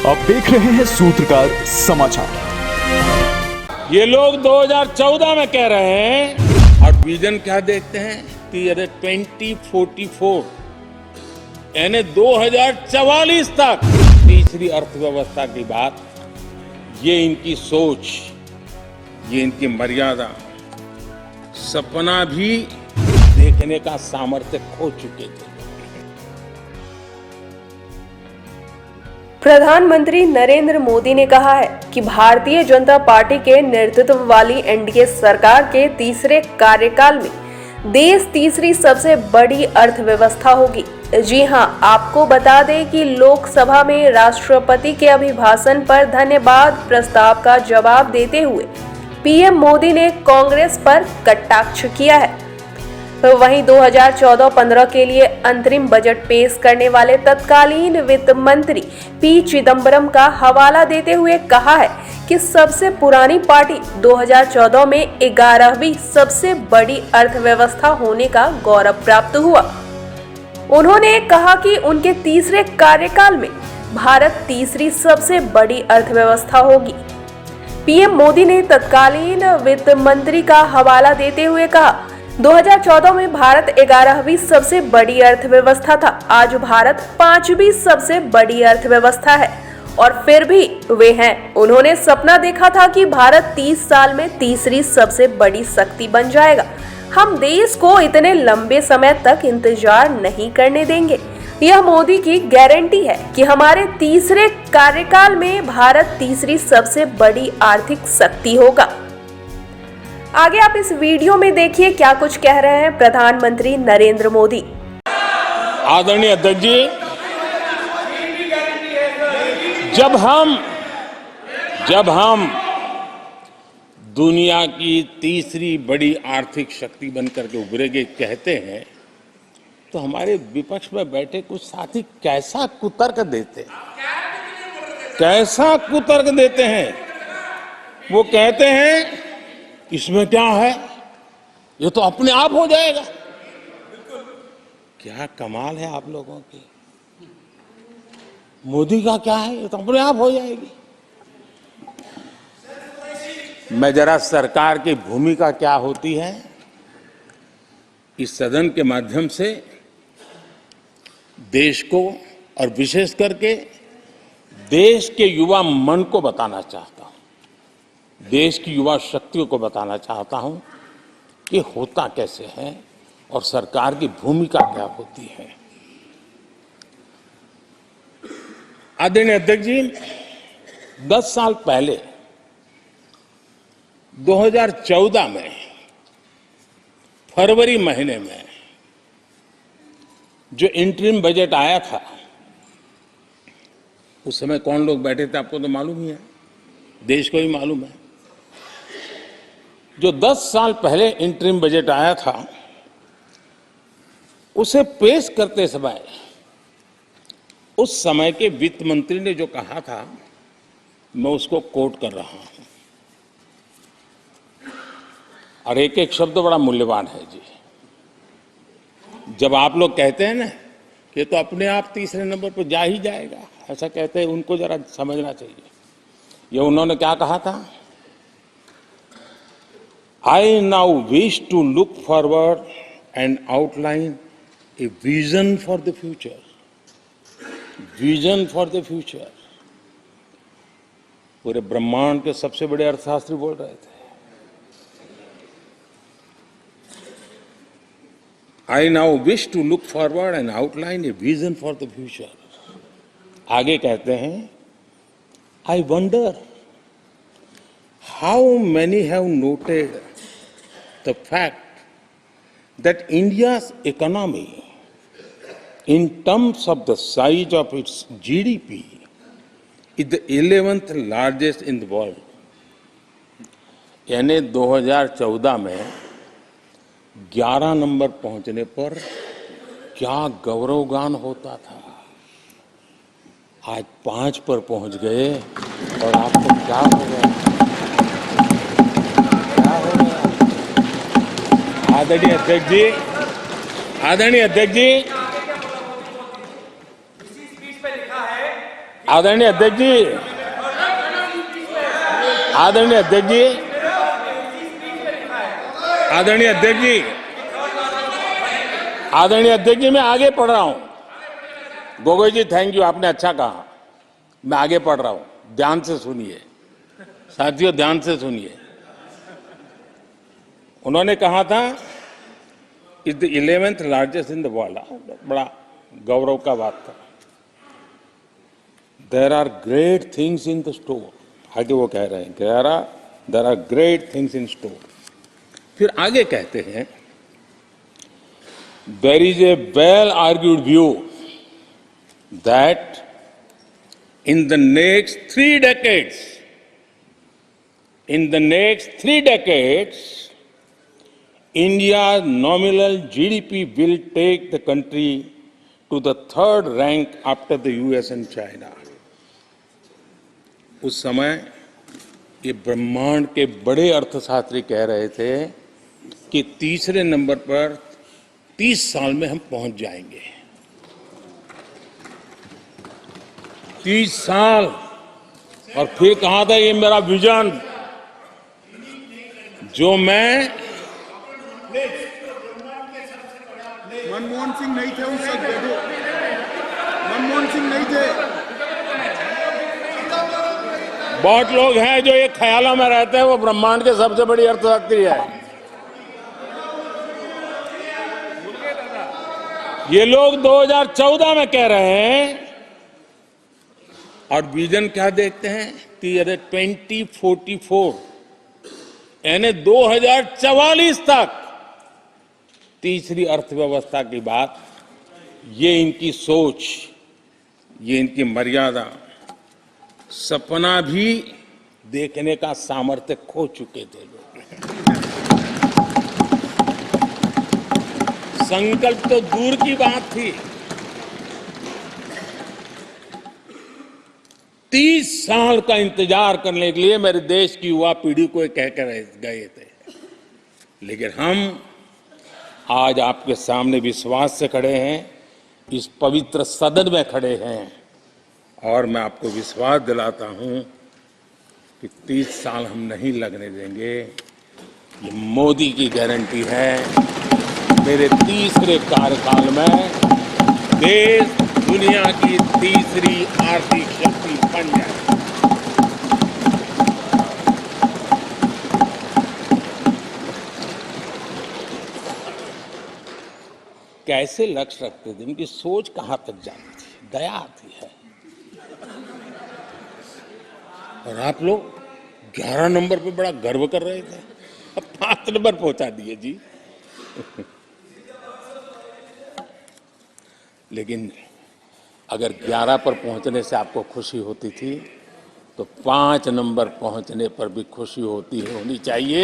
आप देख रहे हैं सूत्रकार समाचार। ये लोग 2014 में कह रहे हैं और विजन क्या देखते हैं कि अरे 2044 यानी 2044 तक तीसरी अर्थव्यवस्था की बात, ये इनकी सोच, ये इनकी मर्यादा, सपना भी देखने का सामर्थ्य खो चुके थे। प्रधानमंत्री नरेंद्र मोदी ने कहा है कि भारतीय जनता पार्टी के नेतृत्व वाली एनडीए सरकार के तीसरे कार्यकाल में देश तीसरी सबसे बड़ी अर्थव्यवस्था होगी। जी हां, आपको बता दें कि लोकसभा में राष्ट्रपति के अभिभाषण पर धन्यवाद प्रस्ताव का जवाब देते हुए पीएम मोदी ने कांग्रेस पर कटाक्ष किया है। तो वहीं 2014-15 के लिए अंतरिम बजट पेश करने वाले तत्कालीन वित्त मंत्री पी चिदम्बरम का हवाला देते हुए कहा है कि सबसे पुरानी पार्टी 2014 में 11वीं सबसे बड़ी अर्थव्यवस्था होने का गौरव प्राप्त हुआ। उन्होंने कहा कि उनके तीसरे कार्यकाल में भारत तीसरी सबसे बड़ी अर्थव्यवस्था होगी। पीएम मोदी ने तत्कालीन वित्त मंत्री का हवाला देते हुए कहा, 2014 में भारत 11वीं सबसे बड़ी अर्थव्यवस्था था। आज भारत 5वीं सबसे बड़ी अर्थव्यवस्था है और फिर भी वे हैं। उन्होंने सपना देखा था कि भारत 30 साल में तीसरी सबसे बड़ी शक्ति बन जाएगा। हम देश को इतने लंबे समय तक इंतजार नहीं करने देंगे। यह मोदी की गारंटी है कि हमारे तीसरे कार्यकाल में भारत तीसरी सबसे बड़ी आर्थिक शक्ति होगा। आगे आप इस वीडियो में देखिए क्या कुछ कह रहे हैं प्रधानमंत्री नरेंद्र मोदी। आदरणीय अध्यक्ष जी, जब हम दुनिया की तीसरी बड़ी आर्थिक शक्ति बनकर के उभरेंगे कहते हैं, तो हमारे विपक्ष में बैठे कुछ साथी कैसा कुतर्क देते हैं। वो कहते हैं इसमें क्या है, ये तो अपने आप हो जाएगा। क्या कमाल है आप लोगों की। मोदी का क्या है, ये तो अपने आप हो जाएगी। मैं जरा सरकार की भूमिका क्या होती है इस सदन के माध्यम से देश को और विशेष करके देश के युवा मन को बताना चाहता हूं, देश की युवा शक्तियों को बताना चाहता हूं कि होता कैसे है और सरकार की भूमिका क्या होती है। आदरणीय अध्यक्ष जी, 10 साल पहले 2014 में फरवरी महीने में जो इंटरिम बजट आया था, उस समय कौन लोग बैठे थे आपको तो मालूम ही है, देश को भी मालूम है। जो 10 साल पहले इंटरिम बजट आया था, उसे पेश करते समय उस समय के वित्त मंत्री ने जो कहा था, मैं उसको कोट कर रहा हूं और एक एक शब्द बड़ा मूल्यवान है जी। जब आप लोग कहते हैं ना कि तो अपने आप तीसरे नंबर पर जा ही जाएगा, ऐसा कहते हैं, उनको जरा समझना चाहिए। ये उन्होंने क्या कहा था, I now wish to look forward and outline a vision for the future. Vision for the future. पूरे ब्रह्मांड के सबसे बड़े अर्थशास्त्री बोल रहे थे। I now wish to look forward and outline a vision for the future. आगे कहते हैं, I wonder how many have noted the fact that India's economy, in terms of the size of its GDP, is the 11th largest in the world. यानी 2014 में 11 number पहुंचने पर क्या गौरवगान होता था। आज 5 पर पहुंच गए और आपको क्या हो गया, क्या हो गया। आदरणीय अध्यक्ष जी, इसी स्पीच पे लिखा है आदरणीय अध्यक्ष जी, आदरणीय अध्यक्ष जी, आदरणीय अध्यक्ष जी, आदरणीय अध्यक्ष जी, मैं आगे पढ़ रहा हूं। गोगोई जी, थैंक यू, आपने अच्छा कहा। मैं आगे पढ़ रहा हूं, ध्यान से सुनिए साथियों, ध्यान से सुनिए। उन्होंने कहा था is the 11th largest in the world. बड़ा गौरव का बात था। There are great things in the store. आगे वो कह रहे हैं there are great things in store. फिर आगे कहते हैं there is a well argued view that in the next 3 decades, India's nominal GDP will take the country to the 3rd rank after the US and China. उस समय ये ब्रह्मांड के बड़े अर्थशास्त्री कह रहे थे कि तीसरे नंबर पर 30 साल में हम पहुंच जाएंगे। 30 साल। और फिर कहा था ये मेरा विजन जो मैं मनमोहन सिंह नहीं थे उस वक्त। मनमोहन सिंह नहीं थे। बहुत लोग हैं जो ये ख्यालों में रहते हैं वो ब्रह्मांड के सबसे बड़ी अर्थशास्त्री है। ये लोग 2014 में कह रहे हैं और विजन क्या देखते हैं कि अरे 2044 यानी 2044 तक तीसरी अर्थव्यवस्था की बात। ये इनकी सोच, ये इनकी मर्यादा, सपना भी देखने का सामर्थ्य खो चुके थे लोग। संकल्प तो दूर की बात थी। 30 साल का इंतजार करने के लिए मेरे देश की युवा पीढ़ी को कह कर गए थे। लेकिन हम आज आपके सामने विश्वास से खड़े हैं, इस पवित्र सदन में खड़े हैं और मैं आपको विश्वास दिलाता हूं कि 30 साल हम नहीं लगने देंगे। ये मोदी की गारंटी है। मेरे तीसरे कार्यकाल में देश दुनिया की तीसरी आर्थिक शक्ति बन जाए। कैसे लक्ष्य रखते थे, उनकी सोच कहां तक जाती थी, दया आती है। और आप लोग 11 नंबर पे बड़ा गर्व कर रहे थे, अब 5 नंबर पहुंचा दिए जी। लेकिन अगर 11 पर पहुंचने से आपको खुशी होती थी तो 5 नंबर पहुंचने पर भी खुशी होनी चाहिए।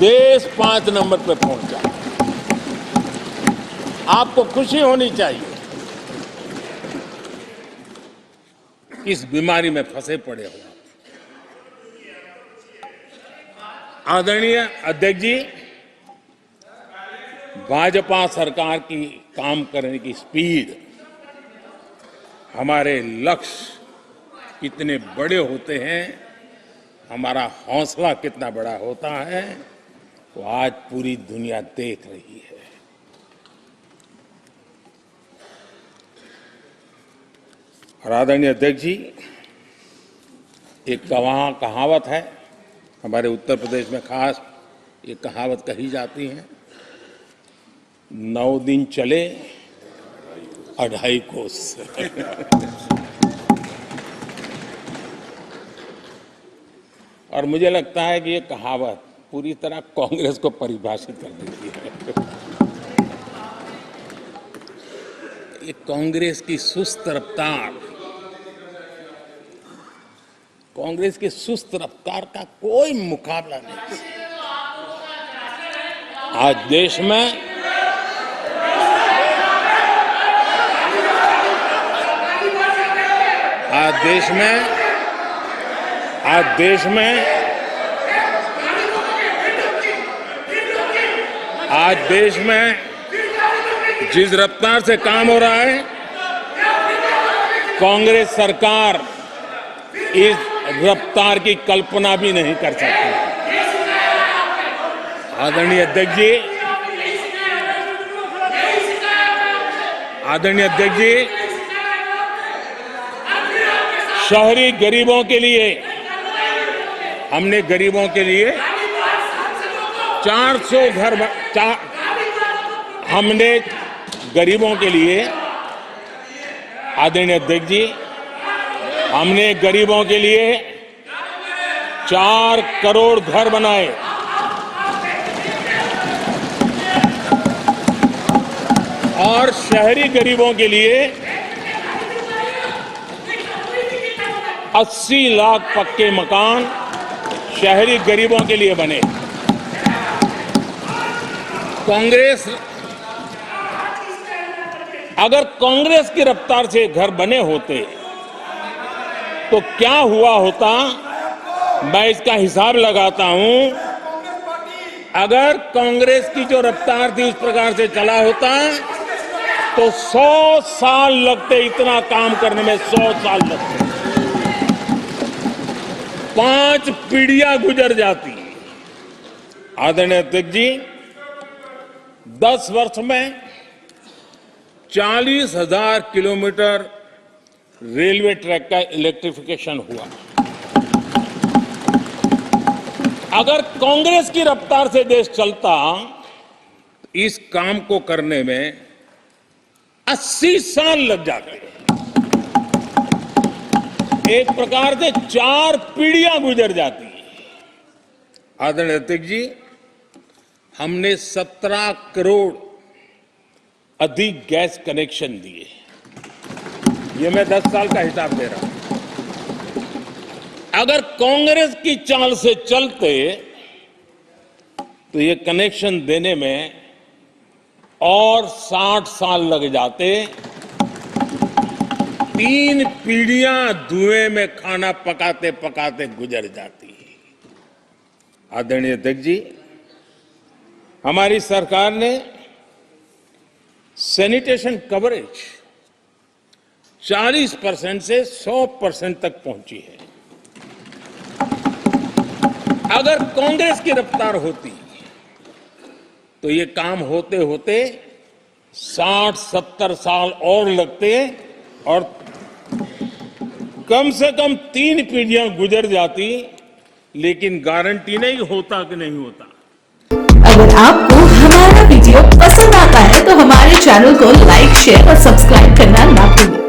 देश 5 नंबर पर पहुंचा, आपको खुशी होनी चाहिए। किस बीमारी में फंसे पड़े हो। आदरणीय अध्यक्ष जी, भाजपा सरकार की काम करने की स्पीड, हमारे लक्ष्य कितने बड़े होते हैं, हमारा हौसला कितना बड़ा होता है, वो आज पूरी दुनिया देख रही है। और आदरणीय अध्यक्ष जी, एक कहावत है हमारे उत्तर प्रदेश में, खास ये कहावत कही जाती है, 9 दिन चले 2.5 कोस। और मुझे लगता है कि ये कहावत पूरी तरह कांग्रेस को परिभाषित कर देती है। ये कांग्रेस की सुस्त रफ्तार, कांग्रेस की सुस्त रफ्तार का कोई मुकाबला नहीं। आज देश में जिस रफ्तार से काम हो रहा है, कांग्रेस सरकार इस रफ्तार की कल्पना भी नहीं कर सकती। आदरणीय अध्यक्ष जी, शहरी गरीबों के लिए हमने गरीबों के लिए 400 घर हमने गरीबों के लिए, आदरणीय अध्यक्ष जी, हमने गरीबों के लिए 4 करोड़ घर बनाए। और शहरी गरीबों के लिए 80 लाख पक्के मकान शहरी गरीबों के लिए बने। अगर कांग्रेस की रफ्तार से घर बने होते तो क्या हुआ होता, मैं इसका हिसाब लगाता हूं। अगर कांग्रेस की जो रफ्तार थी उस प्रकार से चला होता तो 100 साल लगते, इतना काम करने में 100 साल लगते, 5 पीढ़ियां गुजर जाती। आदरणीय अध्यक्ष जी, 10 वर्ष में 40,000 किलोमीटर रेलवे ट्रैक का इलेक्ट्रिफिकेशन हुआ। अगर कांग्रेस की रफ्तार से देश चलता, इस काम को करने में 80 साल लग जाते। एक प्रकार से 4 पीढ़ियां गुजर जाती। आदरणीय अध्यक्ष जी, हमने 17 करोड़ अधिक गैस कनेक्शन दिए। ये मैं 10 साल का हिसाब दे रहा हूं। अगर कांग्रेस की चाल से चलते तो ये कनेक्शन देने में और 60 साल लग जाते। 3 पीढ़ियां धुएं में खाना पकाते पकाते गुजर जाती। आदरणीय अध्यक्ष जी, हमारी सरकार ने सैनिटेशन कवरेज 40% से 100% तक पहुंची है। अगर कांग्रेस की रफ्तार होती तो ये काम होते होते 60-70 साल और लगते और कम से कम 3 पीढ़ियां गुजर जाती। लेकिन गारंटी नहीं होता कि नहीं होता। अगर आपको हमारा वीडियो पसंद आता है तो हमारे चैनल को लाइक, शेयर और सब्सक्राइब करना ना